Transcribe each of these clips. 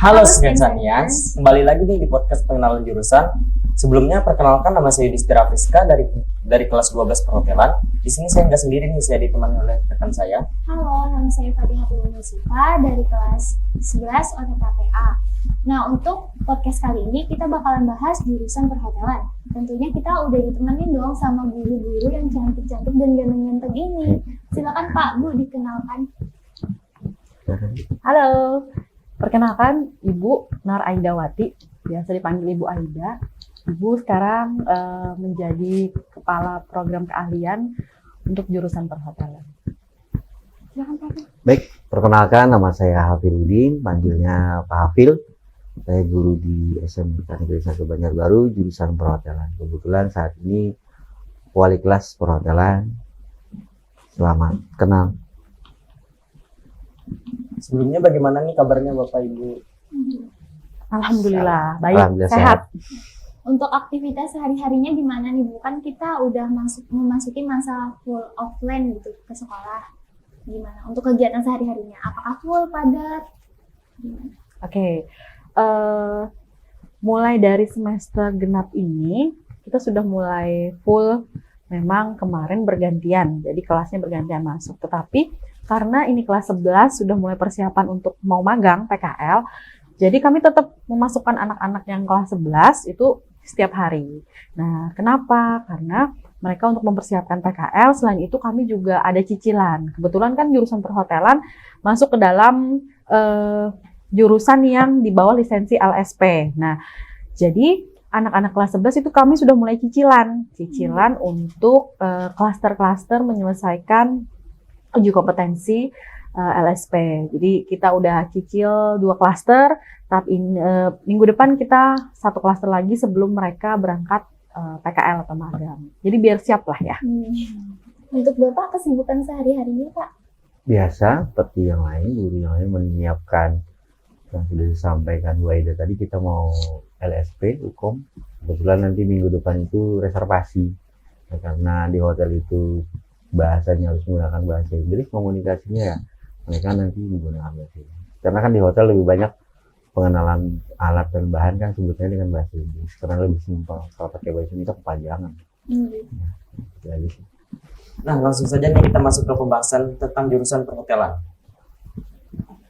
Halo Skensanians, kembali lagi nih di podcast pengenalan jurusan. Sebelumnya perkenalkan, nama saya Yudhistira Friska dari kelas 12 perhotelan. Di sini saya nggak sendiri nih, saya ditemani oleh rekan saya. Halo, nama saya Fatihatul Musifa dari kelas 11 OTKPA. Nah, untuk podcast kali ini kita bakalan bahas jurusan perhotelan. Tentunya kita udah ditemenin dong sama guru-guru yang cantik-cantik dan ganteng-ganteng ini. Silakan Pak, Bu, dikenalkan. Halo, perkenalkan Ibu Nur Aidawati, biasa dipanggil Ibu Aida. Ibu sekarang menjadi kepala program keahlian untuk jurusan perhotelan. Silakan Pak. Baik, perkenalkan nama saya Hafiluddin, panggilnya Pak Hafil. Saya guru di SMK Negeri 1 Banjarbaru, jurusan perhotelan. Kebetulan saat ini wali kelas perhotelan. Selamat kenal. Sebelumnya bagaimana nih kabarnya Bapak Ibu? Alhamdulillah, baik, Alhamdulillah sehat. Untuk aktivitas sehari-harinya gimana nih, Bu? Kan kita udah memasuki masa full offline gitu ke sekolah. Gimana untuk kegiatan sehari-harinya? Apakah full, padat? Gimana? Oke, mulai dari semester genap ini kita sudah mulai full. Memang kemarin bergantian, jadi kelasnya bergantian masuk. Tetapi karena ini kelas 11 sudah mulai persiapan untuk mau magang PKL, jadi kami tetap memasukkan anak-anak yang kelas 11 itu setiap hari. Nah, kenapa? Karena mereka untuk mempersiapkan PKL, selain itu kami juga ada cicilan. Kebetulan kan jurusan perhotelan masuk ke dalam jurusan yang di bawah lisensi LSP. Nah, jadi anak-anak kelas 11 itu kami sudah mulai cicilan untuk klaster-klaster menyelesaikan uji kompetensi LSP. Jadi kita udah cicil 2 klaster, tapi minggu depan kita 1 klaster lagi sebelum mereka berangkat PKL atau magang. Jadi biar siap lah ya. Untuk Bapak kesibukan sehari-harinya, Pak? Biasa, seperti yang lain, guru yang lain menyiapkan yang sudah disampaikan Bu Aida tadi, kita mau LSP, Hukum. Kebetulan nanti minggu depan itu reservasi. Ya, karena di hotel itu bahasanya harus menggunakan bahasa Inggris, komunikasinya ya mereka nanti menggunakan bahasa Inggris. Karena kan di hotel lebih banyak pengenalan alat dan bahan kan sebutnya dengan bahasa Inggris, karena lebih simpel. Kalau pakai bahasa Inggris kepanjangan. Ya, gitu. Nah, langsung saja nih kita masuk ke pembahasan tentang jurusan perhotelan.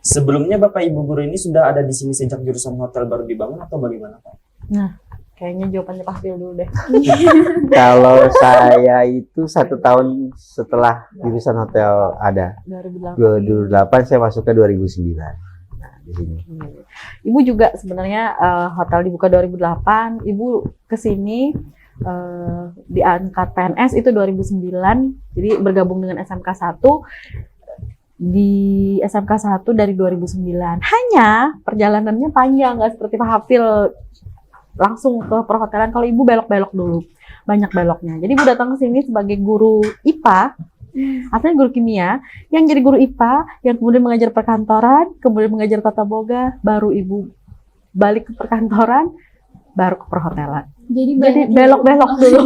Sebelumnya Bapak Ibu guru ini sudah ada di sini sejak jurusan hotel baru dibangun atau bagaimana Pak? Nah, kayaknya jawabannya Pak Fil dulu deh. Kalau saya itu 1 tahun setelah jurusan hotel ada. 2008 saya masuk ke 2009. Nah, di sini. Ibu juga sebenarnya hotel dibuka 2008. Ibu kesini diangkat PNS itu 2009. Jadi bergabung dengan SMK 1 di SMK 1 dari 2009. Hanya perjalanannya panjang, nggak seperti Pak Hafil langsung ke perhotelan. Kalau Ibu belok-belok dulu, banyak beloknya. Jadi Ibu datang ke sini sebagai guru IPA, artinya guru kimia, yang jadi guru IPA, yang kemudian mengajar perkantoran, kemudian mengajar tata boga, baru Ibu balik ke perkantoran, baru ke perhotelan. Jadi belok-belok dulu.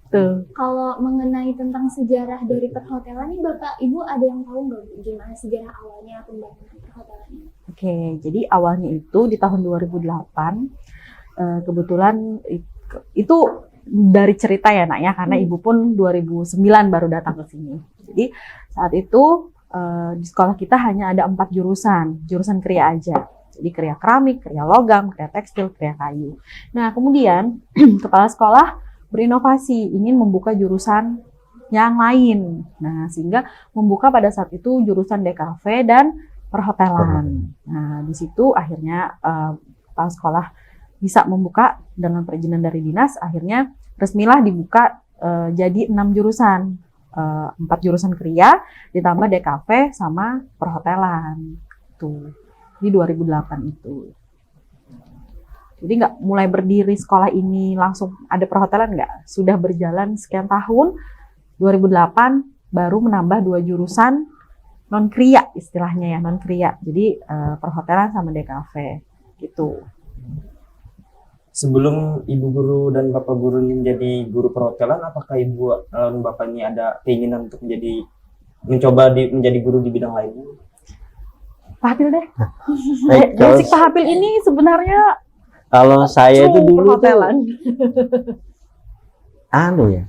Tuh. Kalau mengenai tentang sejarah dari perhotelan nih, Bapak Ibu ada yang tahu nggak, Bu, gimana sejarah awalnya pembangunan perhotelan ini? Oke, jadi awalnya itu di tahun 2008, kebetulan itu dari cerita ya nak ya, karena Ibu pun 2009 baru datang ke sini. Jadi saat itu di sekolah kita hanya ada 4 jurusan kriya aja. Jadi kriya keramik, kriya logam, kriya tekstil, kriya kayu. Nah kemudian kepala sekolah berinovasi, ingin membuka jurusan yang lain. Nah, sehingga membuka pada saat itu jurusan DKV dan perhotelan. Nah, di situ akhirnya kepala sekolah bisa membuka dengan perizinan dari dinas, akhirnya resmilah dibuka jadi 6 jurusan. 4 jurusan kriya, ditambah DKV sama perhotelan. Tuh, di 2008 itu. Jadi nggak mulai berdiri sekolah ini langsung ada perhotelan, nggak. Sudah berjalan sekian tahun, 2008 baru menambah 2 jurusan non-kriya istilahnya ya, non-kriya. Jadi perhotelan sama DKV gitu. Sebelum Ibu guru dan Bapak guru ini menjadi guru perhotelan, apakah Ibu dan Bapak ini ada keinginan untuk menjadi guru di bidang lain? Pak Hapil deh. Baik, kalau, Basic Pak Hapil ini sebenarnya kalau saya itu dulu tuh perhotelan. ya,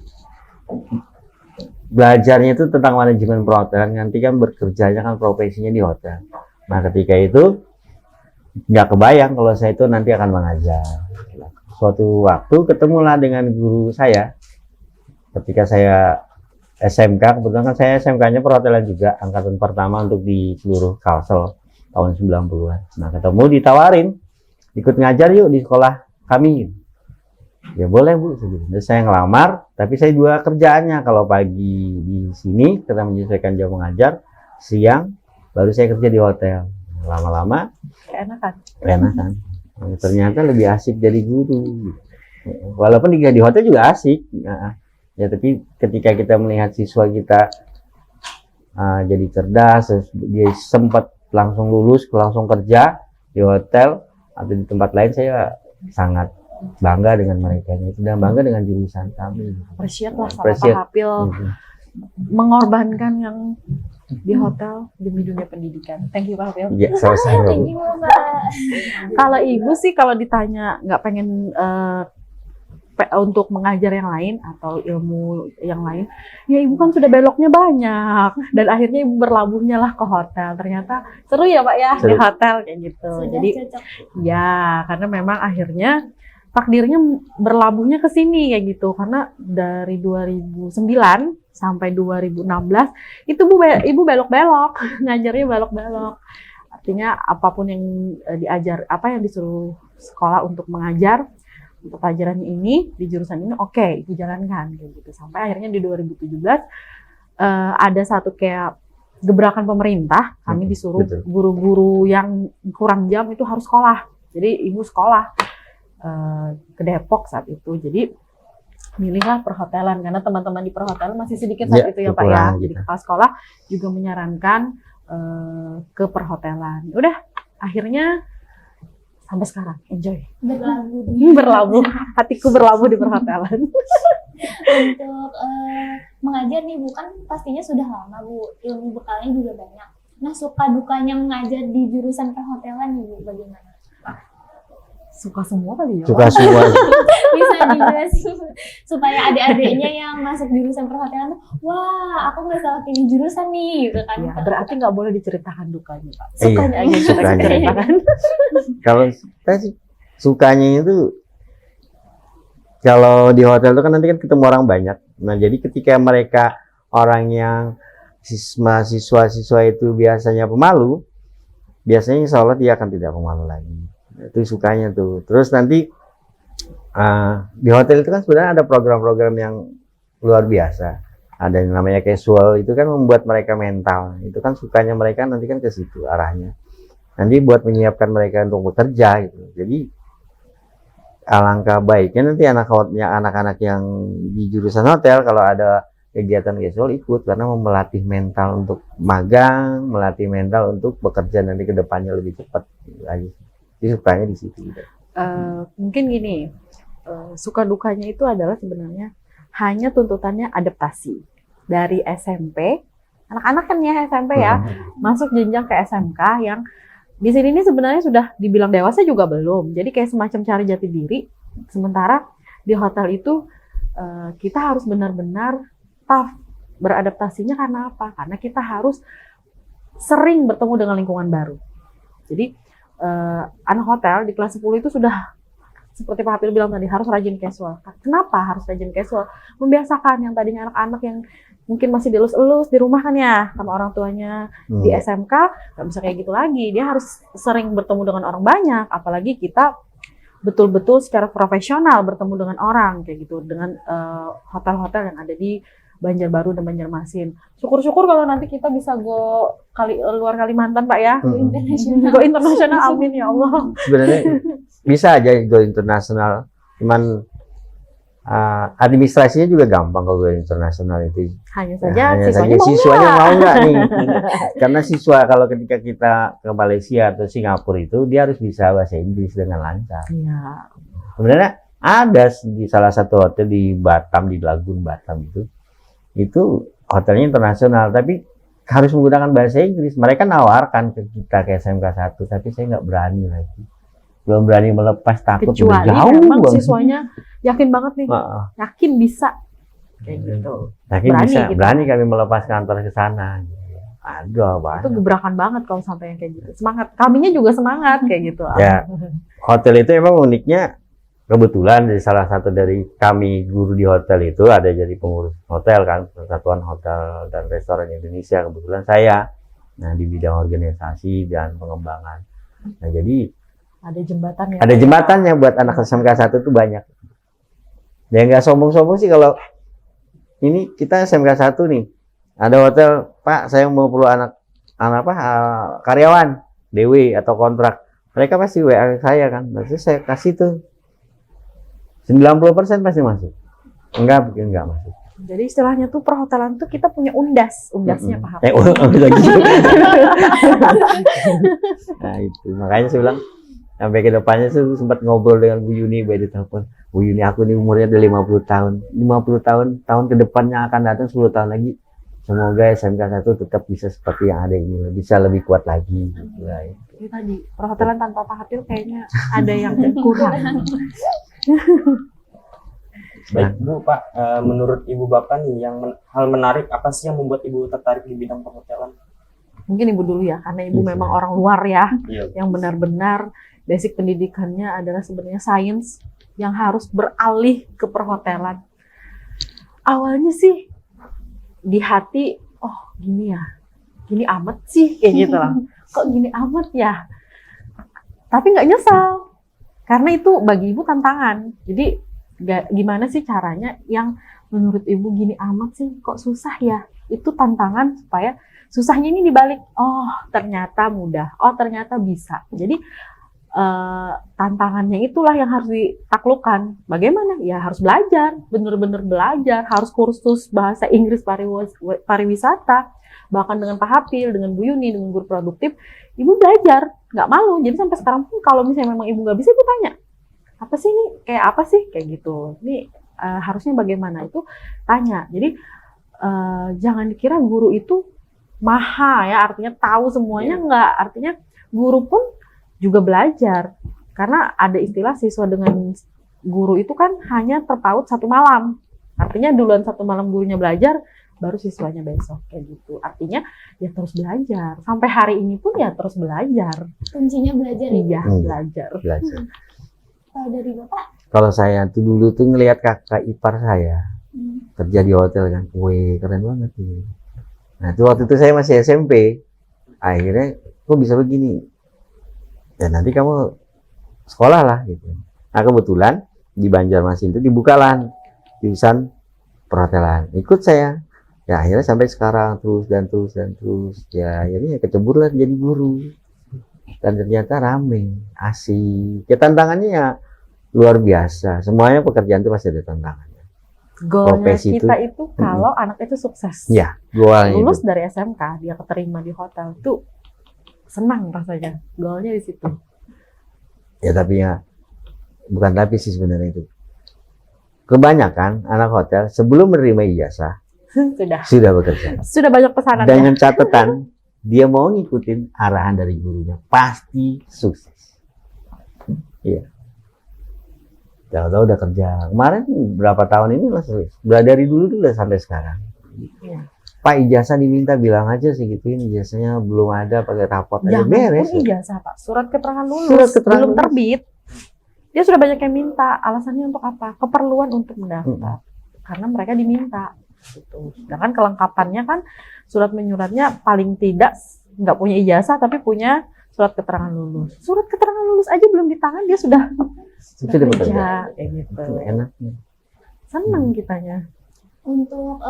belajarnya itu tentang manajemen perhotelan, nanti kan bekerjanya kan profesinya di hotel. Nah ketika itu nggak kebayang kalau saya itu nanti akan mengajar. Suatu waktu ketemulah dengan guru saya ketika saya SMK, kebetulan kan saya SMK-nya perhotelan juga, angkatan pertama untuk di seluruh Kalsel tahun 90-an. Nah ketemu, ditawarin ikut ngajar yuk di sekolah kami. Ya boleh Bu, terus saya ngelamar, tapi saya dua kerjaannya, kalau pagi di sini kita menyesuaikan jam mengajar, siang baru saya kerja di hotel. Lama-lama enakan. Ternyata lebih asik jadi guru. Walaupun di hotel juga asik, ya tapi ketika kita melihat siswa kita jadi cerdas, dia sempat langsung lulus, langsung kerja di hotel atau di tempat lain, saya sangat bangga dengan mereka itu, dan bangga dengan jurusan kami. Appreciate lah sama Pak Hapil mengorbankan yang di hotel demi dunia pendidikan. Thank you Pak Hapil. Ya, sama-sama. Thank you, Mbak. Kalau ibu sih kalau ditanya nggak pengen untuk mengajar yang lain atau ilmu yang lain, ya ibu kan sudah beloknya banyak dan akhirnya ibu berlabuhnya lah ke hotel. Ternyata seru ya Pak ya di hotel kayak gitu. Sudah Jadi cocok. ya karena memang akhirnya takdirnya berlabuhnya ke sini kayak gitu, karena dari 2009 sampai 2016 itu ibu belok-belok ngajarnya belok-belok. Artinya apapun yang diajar, apa yang disuruh sekolah untuk mengajar untuk pelajaran ini di jurusan ini, oke, ibu jalankan kayak gitu. Sampai akhirnya di 2017 ada satu kayak gebrakan pemerintah, kami disuruh guru-guru yang kurang jam itu harus sekolah. Jadi ibu sekolah ke Depok saat itu. Jadi milihlah perhotelan karena teman-teman di perhotelan masih sedikit saat itu ya Pak ya. Jadi kepala sekolah juga menyarankan ke perhotelan. Udah, akhirnya sampai sekarang enjoy. Berlabuh. Hatiku berlabuh di perhotelan. Untuk mengajar nih Bu, kan pastinya sudah lama Bu, ilmu bekalnya juga banyak. Nah, suka dukanya mengajar di jurusan perhotelan nih Bu, bagaimana? Suka semua kali ya. Suka semua. Bisa dijelasin supaya adik-adiknya yang masuk jurusan perhotelan tuh, wah aku nggak salah pilih jurusan nih gitu kan. Ya, berarti nggak boleh diceritakan dukanya Pak. Sukanya aja sukanya. diceritakan. Kalau saya sih sukanya itu, kalau di hotel itu kan nanti kan ketemu orang banyak. Nah jadi ketika mereka orang yang mahasiswa-siswa itu biasanya pemalu, biasanya insya Allah dia akan tidak pemalu lagi. Itu sukanya tuh. Terus nanti di hotel itu kan sebenarnya ada program-program yang luar biasa. Ada yang namanya casual, itu kan membuat mereka mental. Itu kan sukanya mereka nanti kan ke situ arahnya. Nanti buat menyiapkan mereka untuk bekerja gitu. Jadi alangkah baiknya nanti anak-anak yang di jurusan hotel kalau ada kegiatan casual ikut, karena melatih mental untuk magang, melatih mental untuk bekerja nanti ke depannya lebih cepat lagi. Jadi sukanya di situ. Mungkin gini, suka dukanya itu adalah sebenarnya hanya tuntutannya adaptasi dari SMP. Anak-anak kan ya SMP ya, masuk jenjang ke SMK yang di sini ini sebenarnya sudah dibilang dewasa juga belum. Jadi kayak semacam cari jati diri. Sementara di hotel itu kita harus benar-benar tough beradaptasinya. Karena apa? Karena kita harus sering bertemu dengan lingkungan baru. Jadi anak hotel di kelas 10 itu sudah seperti Pak Hapil bilang tadi, harus rajin casual. Kenapa harus rajin casual? Membiasakan yang tadinya anak-anak yang mungkin masih dielus-elus di rumah kan ya sama orang tuanya, di SMK nggak bisa kayak gitu lagi. Dia harus sering bertemu dengan orang banyak, apalagi kita betul-betul secara profesional bertemu dengan orang kayak gitu, dengan hotel-hotel yang ada di Banjarbaru dan Banjarmasin. Syukur-syukur kalau nanti kita bisa luar Kalimantan Pak ya. Go internasional, amin ya Allah. Sebenarnya bisa aja go internasional, cuman administrasinya juga gampang kalau go internasional itu. Hanya saja siswanya mau nggak nih? Karena siswa kalau ketika kita ke Malaysia atau Singapura itu dia harus bisa bahasa Inggris dengan lancar. Iya. Sebenarnya ada di salah satu hotel di Batam, di Lagun Batam itu hotelnya internasional, tapi harus menggunakan bahasa Inggris. Mereka nawarkan ke kita ke SMK 1, tapi saya nggak berani lagi. Belum berani melepas, takut udah Kecuali jauh memang banget. siswanya yakin banget nih, Heeh. yakin bisa kayak gitu. Yakin Berani bisa, gitu. berani kami melepas kantor ke sana. Aduh, Itu banyak. gebrakan banget kalau sampai yang kayak gitu. Semangat, kaminya juga semangat kayak gitu. Ya, hotel itu emang uniknya, kebetulan dari salah satu dari kami guru di hotel itu ada jadi pengurus hotel kan, Persatuan Hotel dan Restoran Indonesia, kebetulan saya. Nah, di bidang organisasi dan pengembangan. Nah, jadi Ada jembatannya. ada jembatannya buat anak SMK 1 itu banyak. Ya nggak sombong-sombong sih kalau ini kita SMK 1 nih. Ada hotel, Pak, saya mau perlu anak apa karyawan DW atau kontrak. Mereka pasti WA saya kan. Berarti saya kasih tuh 90% pasti masuk. Enggak masuk. Jadi istilahnya tuh perhotelan tuh kita punya undasnya paham. Lagi. Nah, itu. Makanya saya bilang sampai ke depannya tuh sempat ngobrol dengan Bu Yuni by di telepon. Bu Yuni, aku nih umurnya udah 50 tahun. 50 tahun ke depannya akan datang 10 tahun lagi. Semoga SMK 1 tetap bisa seperti yang ada ini, bisa lebih kuat lagi. Gitu lah. Itu tadi perhotelan tanpa Pak Hatil kayaknya ada yang kurang. Baik Bu, Pak, menurut Ibu Bapak nih, hal menarik apa sih yang membuat Ibu tertarik di bidang perhotelan? Mungkin Ibu dulu ya, karena Ibu Bisa. memang orang luar ya, Iya. yang benar-benar basic pendidikannya adalah sebenarnya sains yang harus beralih ke perhotelan. Awalnya sih di hati, oh gini ya, gini amat sih kayak gitu lah. Kok gini amat ya? Tapi nggak nyesal, karena itu bagi Ibu tantangan. Jadi gimana sih caranya yang menurut Ibu gini amat sih, kok susah ya? Itu tantangan supaya susahnya ini dibalik, oh ternyata mudah, oh ternyata bisa. Jadi tantangannya itulah yang harus ditaklukkan. Bagaimana? Ya harus belajar, bener-bener belajar, harus kursus bahasa Inggris pariwisata, bahkan dengan Pak Hapil, dengan Bu Yuni, dengan guru produktif, Ibu belajar, nggak malu. Jadi sampai sekarang pun kalau misalnya memang Ibu nggak bisa, Ibu tanya, apa sih ini? Kayak apa sih? Kayak gitu. Ini harusnya bagaimana? Itu tanya. Jadi jangan dikira guru itu maha ya, artinya tahu semuanya, enggak. Artinya guru pun juga belajar. Karena ada istilah siswa dengan guru itu kan hanya terpaut 1 malam. Artinya duluan 1 malam gurunya belajar, baru siswanya besok kayak gitu. Artinya ya terus belajar. Sampai hari ini pun ya terus belajar. Kuncinya belajar ya. Iya, Hmm. belajar. Belajar. Kalau dari Bapak? Kalau saya tuh dulu tuh ngelihat kakak ipar saya Hmm. kerja di hotel kan, wih keren banget nih. Nah itu waktu itu saya masih SMP, akhirnya kok bisa begini? Ya nanti kamu sekolah lah gitu. Nah kebetulan di Banjarmasin itu dibukalah jurusan perhotelan, ikut saya. Ya akhirnya sampai sekarang terus. Ya akhirnya kecebur lah jadi guru. Dan ternyata rame, asik. Ya tantangannya ya luar biasa. Semuanya pekerjaan itu pasti ada tantangannya. Goalnya Profesi kita itu kalau anak itu sukses. Ya, goalnya Lulus itu. dari SMK, dia keterima di hotel, tuh senang rasanya. Goalnya di situ. Ya tapi ya, bukan tapi sih sebenarnya itu. Kebanyakan anak hotel sebelum menerima ijazah sudah bekerja. Sudah banyak pesanan ya. Dengan catatan dia mau ngikutin arahan dari gurunya, pasti sukses. Iya. Tahu-tahu udah kerja. Kemarin berapa tahun ini lah, dari dulu tuh udah sampai sekarang. Iya. Pak ijazah diminta, bilang aja sih gituin, ijazahnya belum ada, pakai rapot aja Jangan beres. pun ijazah Pak, surat keterangan lulus Surat keterangan belum lulus. terbit. Dia sudah banyak yang minta. Alasannya untuk apa? Keperluan untuk mendaftar. Karena mereka diminta. Gitu. Sedangkan kelengkapannya kan surat menyuratnya paling tidak nggak punya ijazah tapi punya surat keterangan lulus. Surat keterangan lulus aja belum di tangan dia sudah Sudah bekerja. kerja kayak gitu. Itu enaknya. Seneng kitanya. Untuk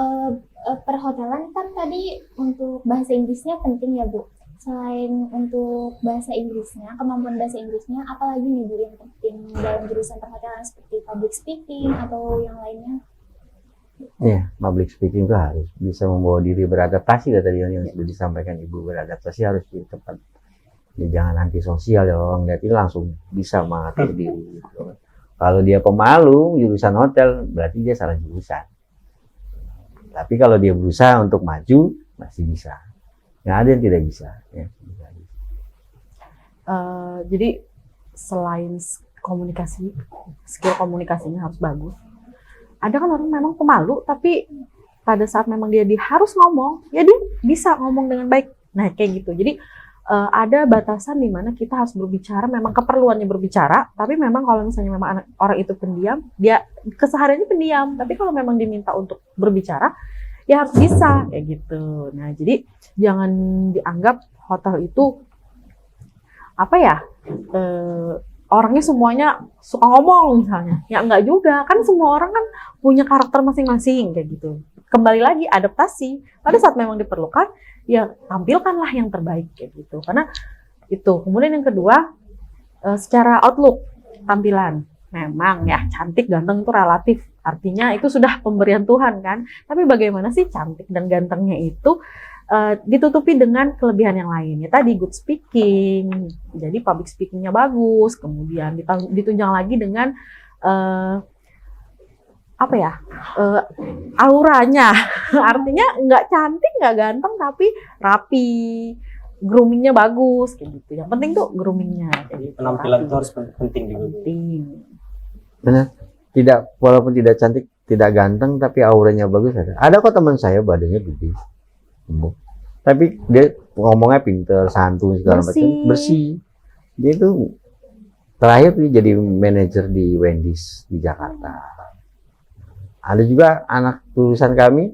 perhotelan kan tadi untuk bahasa Inggrisnya penting ya Bu. Selain untuk bahasa Inggrisnya, kemampuan bahasa Inggrisnya, apalagi nih Bu yang penting dalam jurusan perhotelan seperti public speaking atau yang lainnya? Iya, public speaking itu harus bisa membawa diri beradaptasi lah tadi yang sudah disampaikan Ibu, beradaptasi harus di tempat. Ya, jangan antisosial ya, orang lihat ini langsung bisa mengatur diri. Gitu. Kalau dia pemalu jurusan hotel, berarti dia salah jurusan. Tapi kalau dia berusaha untuk maju, masih bisa. Nggak ada yang tidak bisa. Ya. Jadi selain komunikasi, skill komunikasinya harus bagus. Ada kan orang memang pemalu, tapi pada saat memang dia harus ngomong, ya dia bisa ngomong dengan baik. Nah kayak gitu. Jadi ada batasan di mana kita harus berbicara, memang keperluannya berbicara, tapi memang kalau misalnya memang orang itu pendiam, dia kesehariannya pendiam, tapi kalau memang diminta untuk berbicara, ya harus bisa kayak gitu. Nah jadi jangan dianggap hotel itu apa ya, orangnya semuanya suka ngomong misalnya. Ya enggak juga, kan semua orang kan punya karakter masing-masing kayak gitu. Kembali lagi adaptasi, pada saat memang diperlukan, ya tampilkanlah yang terbaik kayak gitu. Karena itu. Kemudian yang kedua, secara outlook tampilan. Memang ya cantik ganteng itu relatif. Artinya itu sudah pemberian Tuhan kan. Tapi bagaimana sih cantik dan gantengnya itu ditutupi dengan kelebihan yang lainnya. Tadi good speaking, jadi public speakingnya bagus, kemudian ditunjang lagi dengan apa ya, auranya. Artinya nggak cantik, nggak ganteng, tapi rapi, groomingnya bagus, kayak gitu. Yang penting tuh groomingnya. Kayak gitu, Penampilan rapi. itu harus penting juga. Penting. Benar. Tidak, walaupun tidak cantik, tidak ganteng, tapi auranya bagus ada. Ada kok teman saya badannya gede, gemuk. Tapi dia ngomongnya pinter, santun segala macam, bersih. Dia tuh terakhir dia jadi manajer di Wendy's di Jakarta. Ada juga anak lulusan kami,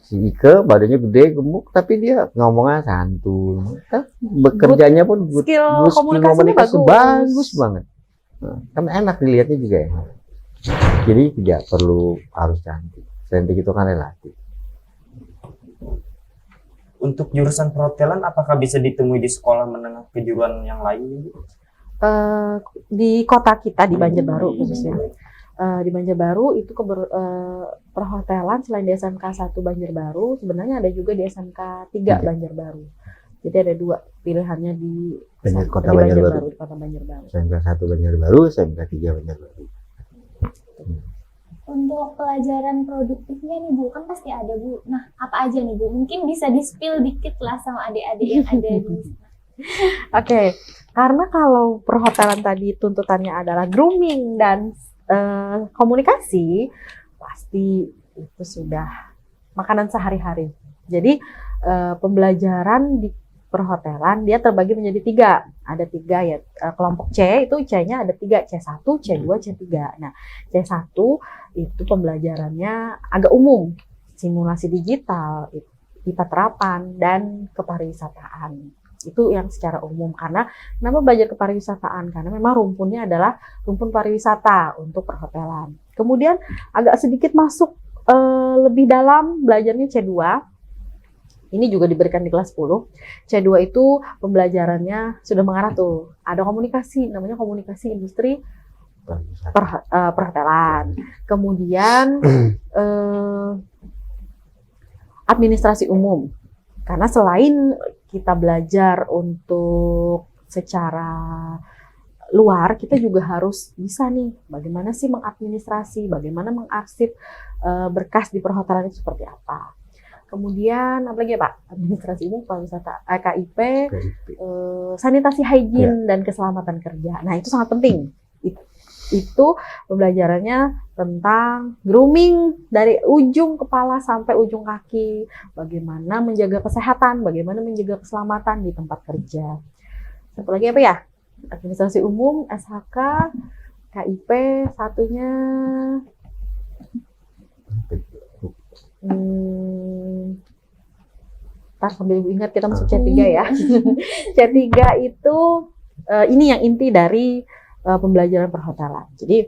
si Ike, badannya gede, gemuk, tapi dia ngomongnya santun. Bekerjanya pun Skill komunikasinya bagus banget. Nah, kan enak dilihatnya juga ya. Jadi tidak perlu harus cantik. Cantik itu kan relatif. Untuk jurusan perhotelan, apakah bisa ditemui di sekolah menengah kejuruan yang lain? Di kota kita di Banjarbaru khususnya. Di Banjarbaru itu perhotelan selain di SMK 1 Banjarbaru, sebenarnya ada juga di SMK 3 Banjarbaru. Jadi ada dua pilihannya di Kota Banjarbaru. Di Kota Banjarbaru. SMK 1 Banjarbaru, SMK 3 Banjarbaru. Untuk pelajaran produktifnya nih Bu, kan pasti ada Bu. Nah, apa aja nih Bu? Mungkin bisa di-spill dikit lah sama adik-adik yang ada di Oke, karena kalau perhotelan tadi tuntutannya adalah grooming dan komunikasi, pasti itu sudah makanan sehari-hari. Jadi pembelajaran di perhotelan dia terbagi menjadi 3. Ada 3 ya, kelompok C itu C-nya ada 3, C1, C2, C3. Nah, C1 itu pembelajarannya agak umum, simulasi digital, IPA terapan, dan kepariwisataan. Itu yang secara umum. Karena kenapa belajar kepariwisataan? Karena memang rumpunnya adalah rumpun pariwisata untuk perhotelan. Kemudian agak sedikit masuk lebih dalam belajarnya C2. Ini juga diberikan di kelas 10. C2 itu pembelajarannya sudah mengarah tuh. Ada komunikasi, namanya komunikasi industri perhotelan. Kemudian administrasi umum. Karena selain kita belajar untuk secara luar, kita juga harus bisa nih bagaimana sih mengadministrasi, bagaimana mengarsip berkas di perhotelan itu seperti apa. Kemudian apa lagi ya Pak? Administrasi umum, pariwisata, KIP, sanitasi hygiene dan keselamatan kerja. Nah itu sangat penting. Itu pembelajarannya tentang grooming dari ujung kepala sampai ujung kaki. Bagaimana menjaga kesehatan, bagaimana menjaga keselamatan di tempat kerja. Satu lagi apa ya? Administrasi umum, SHK, KIP, satunya ntar sambil ingat kita masuk C3 ya. C3 itu ini yang inti dari pembelajaran perhotelan. Jadi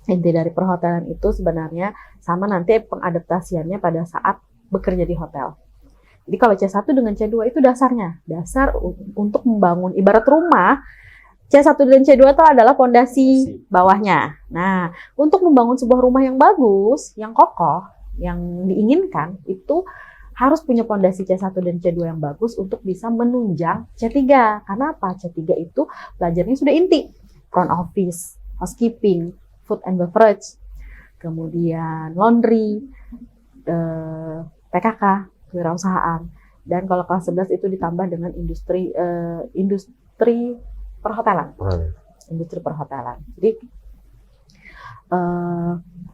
inti dari perhotelan itu sebenarnya sama nanti pengadaptasiannya pada saat bekerja di hotel. Jadi kalau C1 dengan C2 itu dasarnya, dasar untuk membangun ibarat rumah. C1 dan C2 itu adalah fondasi bawahnya. Nah, untuk membangun sebuah rumah yang bagus, yang kokoh, yang diinginkan itu harus punya fondasi C1 dan C2 yang bagus untuk bisa menunjang C3. Karena apa? C3 itu belajarnya sudah inti. Front office, housekeeping, food and beverage, kemudian laundry, PKK, kewirausahaan. Dan kalau kelas 11 itu ditambah dengan industri perhotelan. Industri perhotelan. Jadi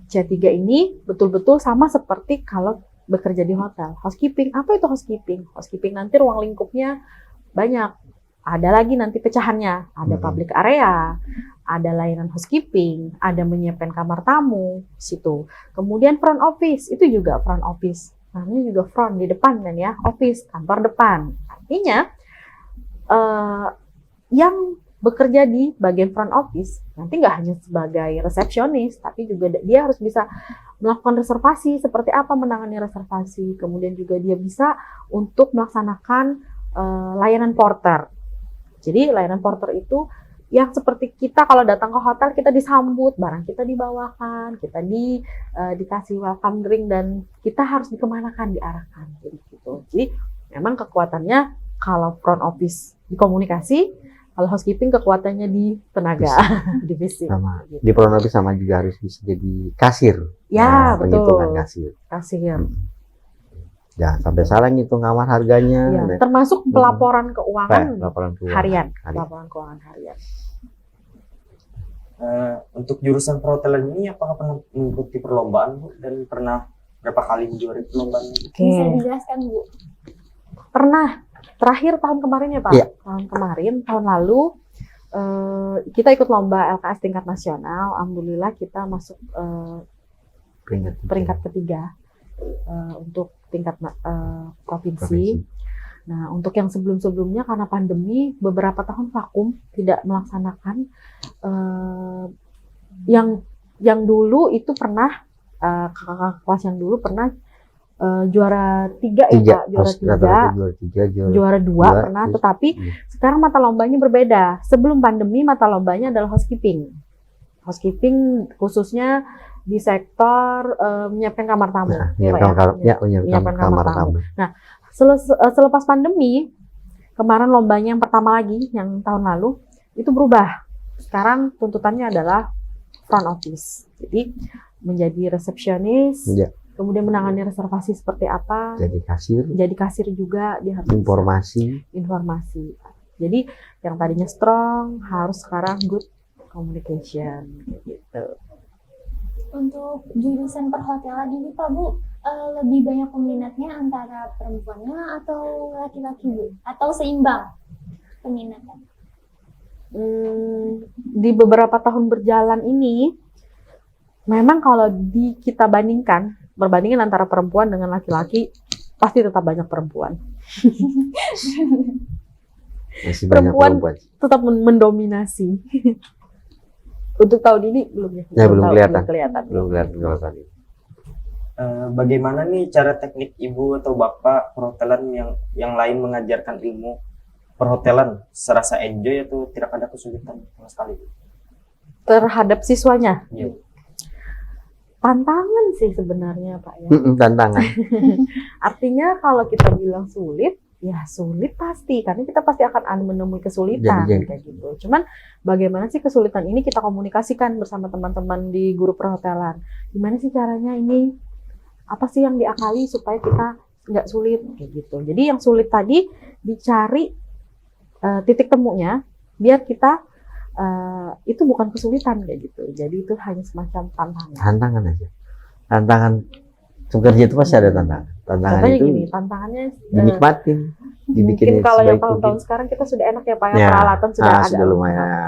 C3 ini betul-betul sama seperti kalau bekerja di hotel. Housekeeping, apa itu housekeeping? Housekeeping nanti ruang lingkupnya banyak. Ada lagi nanti pecahannya, ada public area, ada layanan housekeeping, ada menyiapkan kamar tamu, situ. Kemudian front office, itu juga front office. Namanya juga front di depan kan ya, office, kantor depan. Artinya yang bekerja di bagian front office nanti nggak hanya sebagai resepsionis, tapi juga dia harus bisa melakukan reservasi, seperti apa menangani reservasi. Kemudian juga dia bisa untuk melaksanakan layanan porter. Jadi layanan porter itu yang seperti kita kalau datang ke hotel, kita disambut, barang kita dibawakan, kita dikasih welcome drink, dan kita harus dikemanakan, diarahkan. Jadi gitu. Jadi memang kekuatannya kalau front office di komunikasi, kalau housekeeping kekuatannya di tenaga, divisi. Sama. Gitu. Di front office sama juga harus bisa jadi kasir. Ya, penghitungan betul. Kasir. Jangan sampai salah ngitung kamar harganya. Ya, termasuk pelaporan keuangan laporan keuangan harian. Laporan keuangan harian. Untuk jurusan perhotelan ini apakah pernah mengikuti perlombaan, Bu? Dan pernah berapa kali menjuarai perlombaan? Bisa dijelaskan, Bu? Pernah. Terakhir tahun kemarin ya Pak? Iya. Tahun lalu kita ikut lomba LKS tingkat nasional. Alhamdulillah kita masuk peringkat ketiga untuk tingkat provinsi. Nah, untuk yang sebelum-sebelumnya karena pandemi beberapa tahun vakum tidak melaksanakan. Yang dulu itu pernah kakak kelas yang dulu pernah juara 3 ya Pak, juara 2 pernah, tetapi sekarang mata lombanya berbeda. Sebelum pandemi mata lombanya adalah housekeeping khususnya di sektor menyiapkan kamar tamu. Menyiapkan kamar tamu. Nah, selepas pandemi kemarin lombanya yang pertama lagi yang tahun lalu itu berubah. Sekarang tuntutannya adalah front office, jadi menjadi resepsionis. Kemudian menangani reservasi seperti apa? Jadi kasir juga, dia harus informasi. Jadi yang tadinya strong harus sekarang good communication gitu. Untuk jurusan perhotelan ini Pak Bu, lebih banyak peminatnya antara perempuannya atau laki-laki Bu? Atau seimbang peminatnya? Di beberapa tahun berjalan ini, memang kalau kita berbandingkan antara perempuan dengan laki-laki, pasti tetap banyak perempuan. Perempuan tetap mendominasi. Untuk tahun ini belum kelihatan. Bagaimana nih cara teknik Ibu atau Bapak perhotelan yang lain mengajarkan ilmu perhotelan serasa enjoy atau tidak ada kesulitan sama sekali terhadap siswanya? Iya. Tantangan sih sebenarnya Pak ya. Tantangan. Artinya kalau kita bilang sulit, ya sulit pasti, karena kita pasti akan menemui kesulitan kayak gitu. Cuman bagaimana sih kesulitan ini kita komunikasikan bersama teman-teman di guru perhotelan. Gimana sih caranya ini? Apa sih yang diakali supaya kita nggak sulit kayak gitu. Jadi yang sulit tadi dicari titik temunya biar kita itu bukan kesulitan kayak gitu. Jadi itu hanya semacam tantangan aja. Tantangan bekerja itu pasti ada tantangan. Contohnya itu gini, tantangannya dinikmatin, mungkin kalau yang tahun-tahun sekarang kita sudah enak ya Pak, peralatan sudah ada lumayan.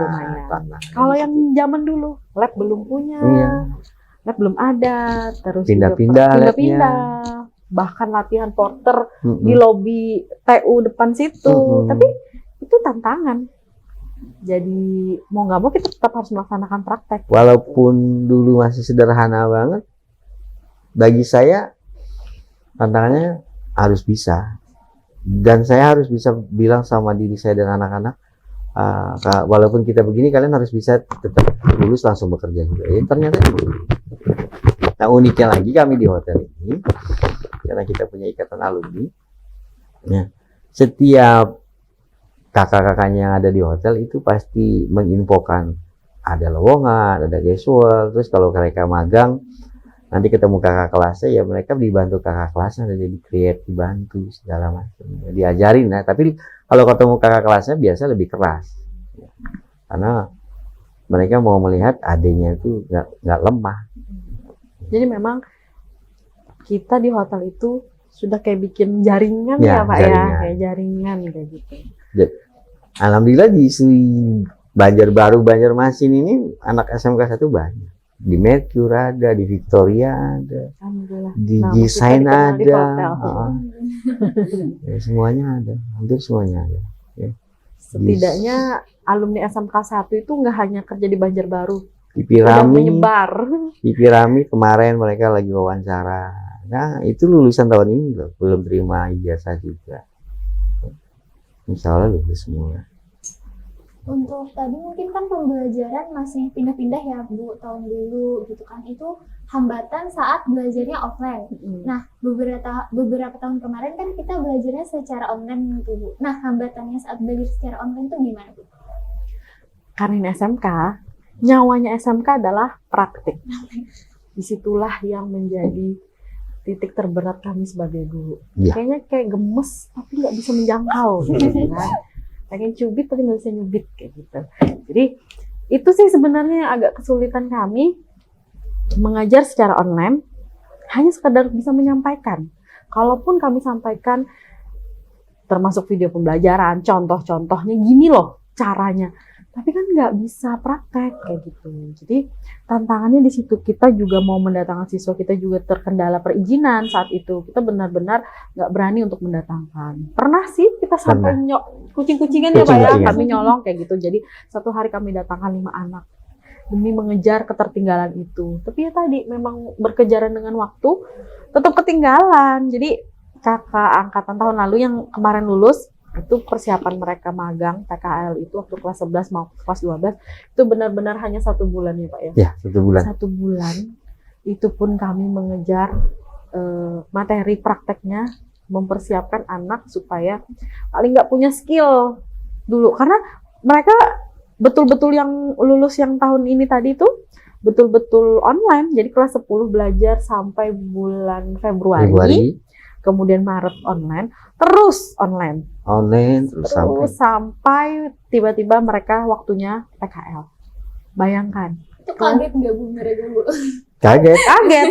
Kalau yang zaman dulu lab belum punya, lab belum ada, terus pindah-pindah, bahkan latihan porter di lobi TU depan situ, tapi itu tantangan. Jadi mau nggak mau kita tetap harus melaksanakan praktek. Walaupun dulu masih sederhana banget, bagi saya tantangannya harus bisa. Dan saya harus bisa bilang sama diri saya dan anak-anak, walaupun kita begini, kalian harus bisa tetap lulus langsung bekerja juga. Ternyata nah, uniknya lagi kami di hotel ini, karena kita punya ikatan alumni, ya, setiap kakak-kakaknya yang ada di hotel itu pasti menginfokan ada lowongan, ada casual. Terus kalau mereka magang Nanti ketemu kakak kelasnya ya mereka dibantu kakak kelasnya, jadi create, dibantu segala macam, ya, diajarin. Nah tapi kalau ketemu kakak kelasnya biasa lebih keras, ya. Karena mereka mau melihat adanya itu nggak lemah. Jadi memang kita di hotel itu sudah kayak bikin jaringan Ya, ya Pak jaringan. ya, kayak jaringan kayak gitu. Alhamdulillah di Banjarbaru, Banjarmasin ini anak SMK 1 banyak. Di Mercure ada, di Victoria ada, Alhamdulillah. di Nah, Gisain kita dikenal di ada, hotel. ya, semuanya ada, hampir semuanya ada. Setidaknya alumni SMK 1 itu nggak hanya kerja di Banjarbaru, Di sudah Piramid, menyebar. di Piramid kemarin mereka lagi wawancara. Nah itu lulusan tahun ini loh, belum terima ijazah juga. Insya Allah lulus semua. Untuk tadi mungkin kan pembelajaran masih pindah-pindah ya Bu, tahun dulu gitu kan, itu hambatan saat belajarnya offline. Nah, beberapa tahun kemarin kan kita belajarnya secara online gitu Bu. Nah, hambatannya saat belajar secara online itu gimana Bu? Karena ini SMK, nyawanya SMK adalah praktik. Disitulah yang menjadi titik terberat kami sebagai guru. Iya. Kayaknya kayak gemes tapi nggak bisa menjangkau gitu kan. Pengen cubit tapi nggak bisa nyubit kayak gitu. Jadi itu sih sebenarnya yang agak kesulitan kami mengajar secara online, hanya sekadar bisa menyampaikan. Kalaupun kami sampaikan termasuk video pembelajaran, contoh-contohnya gini loh caranya, tapi kan nggak bisa praktek kayak gitu. Jadi tantangannya di situ, kita juga mau mendatangkan siswa, kita juga terkendala perizinan saat itu. Kita benar-benar nggak berani untuk mendatangkan. Pernah sih kita sampai kucing-kucingan ya Pak ya, Kucing-kucingan. kami nyolong kayak gitu. Jadi satu hari kami datangkan 5 anak demi mengejar ketertinggalan itu. Tapi ya tadi memang berkejaran dengan waktu, tetap ketinggalan. Jadi kakak angkatan tahun lalu yang kemarin lulus, itu persiapan mereka magang PKL itu waktu kelas 11 mau kelas 12 itu benar-benar hanya 1 bulan ya Pak ya. Ya 1 bulan. 1 bulan itu pun kami mengejar materi prakteknya, mempersiapkan anak supaya paling nggak punya skill dulu, karena mereka betul-betul yang lulus yang tahun ini tadi itu betul-betul online. Jadi kelas 10 belajar sampai bulan Februari. Kemudian Maret online, terus online terus sampai sampai tiba-tiba mereka waktunya PKL. Bayangkan. Itu kaget nggak Bu mereka Bu? kaget.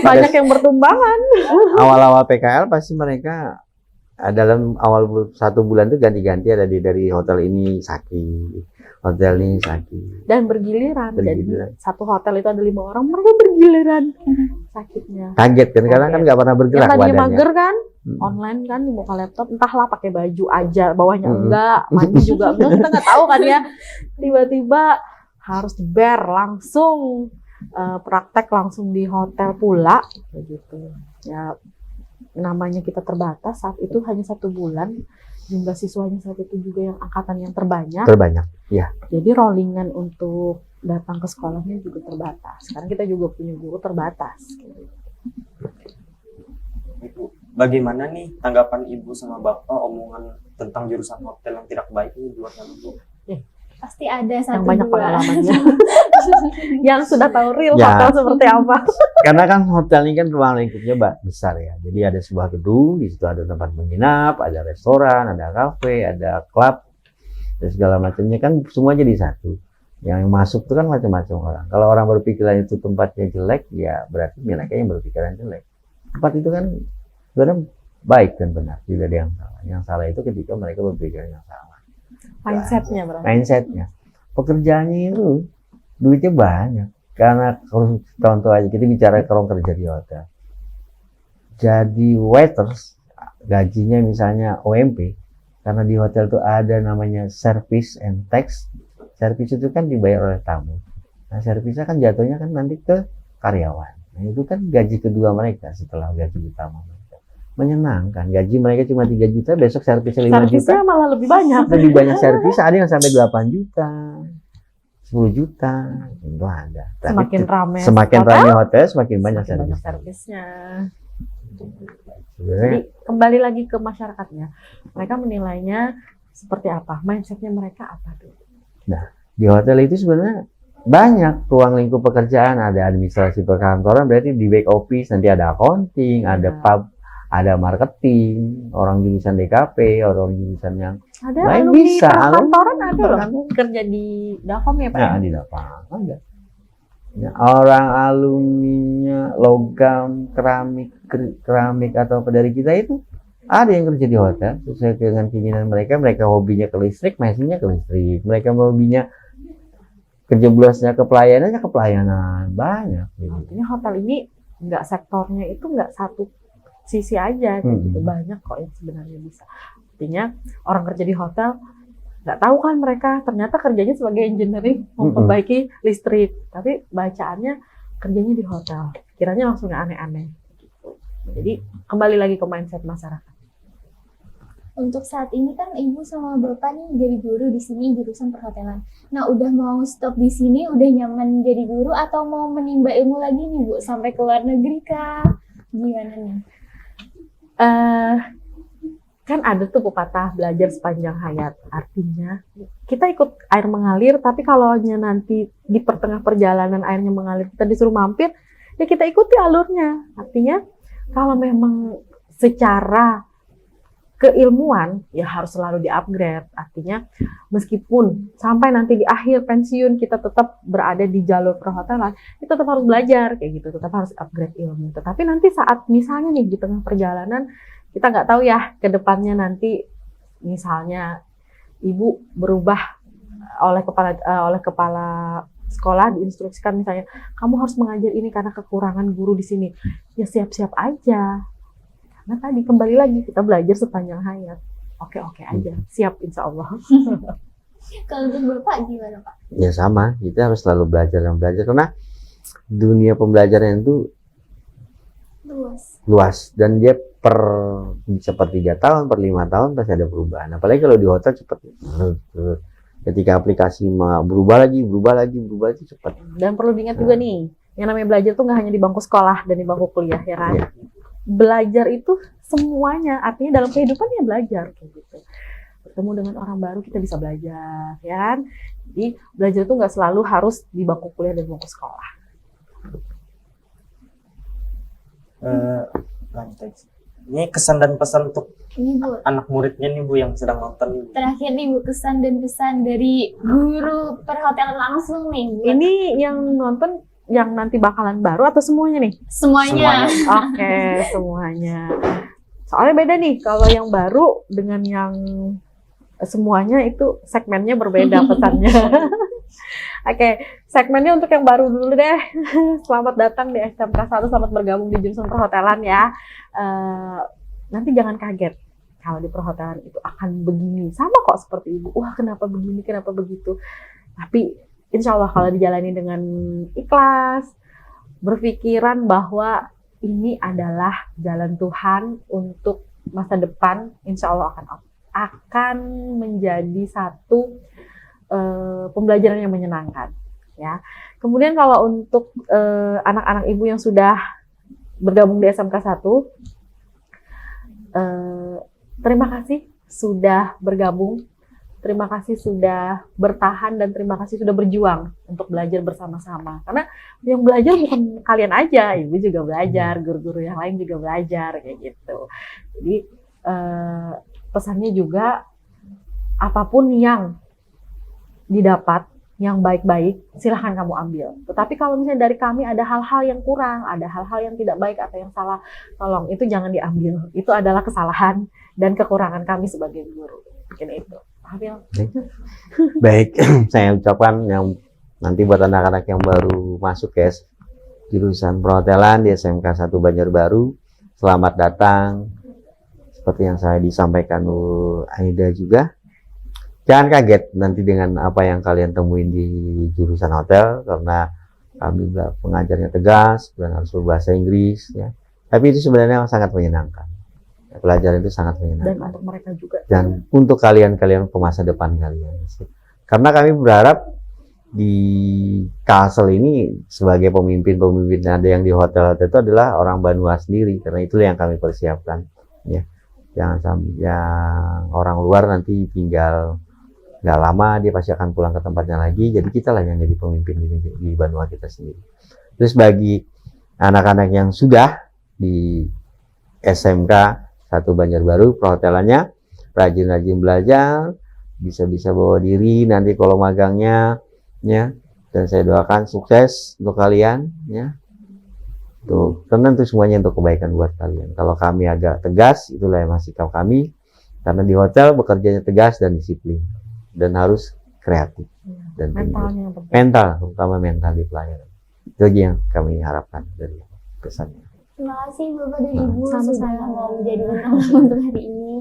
Banyak yang bertumbangan. Awal-awal PKL pasti mereka dalam awal 1 bulan itu ganti-ganti, ada dari hotel ini sakit, hotel ini sakit. Dan bergiliran. Bergiliran. Jadi satu hotel itu ada 5 orang, mereka bergiliran sakitnya. Kaget kan, karena kan nggak pernah bergerak Yang tadinya badannya. mager kan, online kan di muka laptop, entahlah pakai baju aja, bawahnya enggak, mandi juga enggak, kita nggak tahu kan ya. Tiba-tiba harus ber langsung praktek langsung di hotel pula, begitu. Ya namanya kita terbatas saat itu hanya 1 bulan, jumlah siswanya saat itu juga yang angkatan yang terbanyak. Ya. Jadi rollingan untuk datang ke sekolahnya juga terbatas. Karena kita juga punya guru terbatas. Ibu, bagaimana nih tanggapan Ibu sama Bapak omongan tentang jurusan hotel yang tidak baik ini buat Ibu? Pasti ada Yang 1 banyak 2. pengalamannya. Yang sudah tahu real Ya. hotel seperti apa. Karena kan hotel ini kan ruang lingkupnya besar ya. Jadi ada sebuah gedung, di situ ada tempat menginap, ada restoran, ada kafe, ada klub, dan segala macamnya kan semua jadi satu. Yang masuk itu kan macam-macam orang. Kalau orang berpikiran itu tempatnya jelek, ya berarti mereka yang berpikiran jelek. Tempat itu kan sebenarnya baik dan benar, tidak ada yang salah. Yang salah itu ketika mereka berpikiran yang salah. Mindsetnya berarti. Mindsetnya. Pekerjaannya itu duitnya banyak. Karena contoh aja kita bicara ke orang kerja di hotel. Jadi waiters gajinya misalnya OMP, karena di hotel itu ada namanya service and tax. Service itu kan dibayar oleh tamu. Nah servisnya kan jatuhnya kan nanti ke karyawan. Nah itu kan gaji kedua mereka setelah gaji utama mereka. Menyenangkan, gaji mereka cuma 3 juta, besok servisnya 5 juta. Servisnya malah lebih banyak. Lebih banyak servis, ada yang sampai 8 juta, 10 juta, itu ada. Tapi Semakin ramai semakin hotel, ramai hotel, semakin banyak semakin banyak servis. servisnya. Sebenarnya Jadi kembali lagi ke masyarakatnya. Mereka menilainya seperti apa? Mindsetnya mereka apa tuh? di hotel itu sebenarnya banyak ruang lingkup pekerjaan, ada administrasi perkantoran, berarti di back office nanti ada accounting, ada pub, ada marketing, orang jurusan DKP, orang jurusan yang Ada lain alumni bisa, perkantoran ada loh perkantoran. kerja di Dakom ya Pak. Ya, di lapangan ada. Ya, orang alumninya logam, keramik atau apa dari kita itu ada yang kerja di hotel sesuai dengan keinginan mereka. Mereka hobinya ke listrik, mesinnya ke listrik. Mereka hobinya kerja bulasnya ke pelayanan banyak. Gitu. Artinya hotel ini nggak sektornya itu nggak satu sisi aja, gitu. Banyak kok yang sebenarnya bisa. Artinya orang kerja di hotel nggak tahu kan mereka ternyata kerjanya sebagai engineering memperbaiki listrik, tapi bacaannya kerjanya di hotel. Kiranya langsung aneh-aneh. Gitu. Jadi kembali lagi ke mindset masyarakat. Untuk saat ini kan Ibu sama Bapak nih jadi guru di sini jurusan perhotelan. Nah, udah mau stop di sini, udah nyaman jadi guru atau mau menimba ilmu lagi nih Bu sampai ke luar negeri kah? Gimana nih? Kan ada tuh pepatah belajar sepanjang hayat. Artinya kita ikut air mengalir, tapi kalau nanti di tengah perjalanan airnya mengalir kita disuruh mampir, ya kita ikuti alurnya. Artinya kalau memang secara keilmuan ya harus selalu di-upgrade. Artinya meskipun sampai nanti di akhir pensiun kita tetap berada di jalur perhotelan, kita tetap harus belajar kayak gitu, tetap harus upgrade ilmu. Tetapi nanti saat misalnya nih di tengah perjalanan kita nggak tahu ya ke depannya nanti misalnya Ibu berubah oleh kepala sekolah diinstruksikan misalnya kamu harus mengajar ini karena kekurangan guru di sini. Ya siap-siap aja. Nah tadi kembali lagi kita belajar sepanjang hayat. Oke aja, siap insya Allah. Kalau untuk Bapak gimana Pak? Ya sama, kita harus selalu belajar karena dunia pembelajaran itu luas dan dia bisa per 3 tahun, per 5 tahun pasti ada perubahan. Apalagi kalau di hotel cepat. Ketika aplikasi berubah lagi itu cepat. Dan perlu diingat juga nih, yang namanya belajar tuh nggak hanya di bangku sekolah dan di bangku kuliah ya kan. Ya. Belajar itu semuanya, artinya dalam kehidupan ya belajar kayak gitu. Bertemu dengan orang baru kita bisa belajar, ya kan? Jadi belajar itu nggak selalu harus di bangku kuliah dan bangku sekolah. Ini kesan dan pesan untuk Ini Bu, anak muridnya nih Bu yang sedang nonton. terakhir nih Bu, kesan dan pesan dari guru perhotelan langsung nih Bu. Ini yang nonton yang nanti bakalan baru atau semuanya nih? Semuanya. Oke, semuanya. Soalnya beda nih, kalau yang baru dengan yang semuanya itu segmennya berbeda pesannya. Oke, segmennya untuk yang baru dulu deh. Selamat datang di SMK 1, selamat bergabung di jurusan perhotelan ya. Nanti jangan kaget kalau di perhotelan itu akan begini. Sama kok seperti Ibu. Wah, kenapa begini, kenapa begitu. Tapi insya Allah kalau dijalani dengan ikhlas, berpikiran bahwa ini adalah jalan Tuhan untuk masa depan, insya Allah akan menjadi satu pembelajaran yang menyenangkan. Ya. Kemudian kalau untuk anak-anak Ibu yang sudah bergabung di SMK 1, terima kasih sudah bergabung. Terima kasih sudah bertahan dan terima kasih sudah berjuang untuk belajar bersama-sama. Karena yang belajar bukan kalian aja, Ibu juga belajar, guru-guru yang lain juga belajar kayak gitu. Jadi pesannya juga apapun yang didapat yang baik-baik, silahkan kamu ambil. Tetapi kalau misalnya dari kami ada hal-hal yang kurang, ada hal-hal yang tidak baik atau yang salah, tolong itu jangan diambil. Itu adalah kesalahan dan kekurangan kami sebagai guru. Mungkin itu. Baik, saya ucapkan yang nanti buat anak-anak yang baru masuk ke jurusan perhotelan di SMK 1 Banjarbaru, selamat datang. Seperti yang saya disampaikan Aida juga, jangan kaget nanti dengan apa yang kalian temuin di jurusan hotel, karena kami pengajarnya tegas dan harus berbahasa Inggris ya. Tapi itu sebenarnya sangat menyenangkan. Pelajaran itu sangat menyenangkan. Dan untuk mereka juga. Dan untuk kalian-kalian ke masa depan kalian. Karena kami berharap di Kalsel ini sebagai pemimpin ada yang di hotel itu adalah orang Banua sendiri, karena itu yang kami persiapkan. Ya, jangan sampai yang orang luar nanti tinggal nggak lama dia pasti akan pulang ke tempatnya lagi. Jadi kita lah yang jadi pemimpin di Banua kita sendiri. Terus bagi anak-anak yang sudah di SMK 1 Banjarbaru perhotelannya, rajin-rajin belajar, bisa-bisa bawa diri nanti kalau magangnya, ya. Dan saya doakan sukses untuk kalian, ya. Tuh, tentu semuanya untuk kebaikan buat kalian. Kalau kami agak tegas, itulah yang masih kami. Karena di hotel bekerjanya tegas dan disiplin, dan harus kreatif dan Mentalnya yang penting. mental, terutama mental di pelayanan. Itu aja yang kami harapkan dari pesannya. Terima kasih Bapak dan Ibu Sama-sama. sudah mau menjadi bintang tamu untuk hari ini.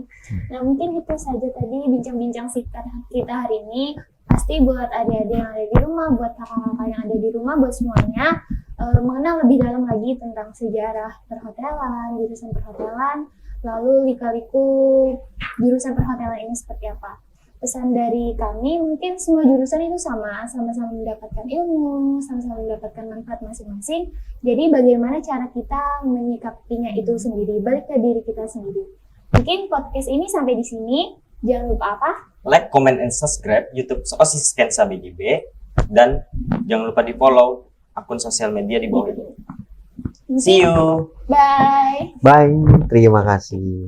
Nah mungkin itu saja tadi bincang-bincang singkat kita hari ini. Pasti buat adik-adik yang ada di rumah, buat kakak-kakak yang ada di rumah, buat semuanya mengenal lebih dalam lagi tentang sejarah perhotelan, jurusan perhotelan, lalu lika-liku jurusan perhotelan ini seperti apa. Pesan dari kami, mungkin semua jurusan itu sama-sama mendapatkan ilmu, sama-sama mendapatkan manfaat masing-masing. Jadi bagaimana cara kita menyikapinya itu sendiri, balik ke diri kita sendiri. Mungkin podcast ini sampai di sini. Jangan lupa apa? Like, comment, and subscribe YouTube OSIS Skensa BJB, dan jangan lupa di follow akun sosial media di bawah ini. Mungkin- See you. Bye. Bye, terima kasih.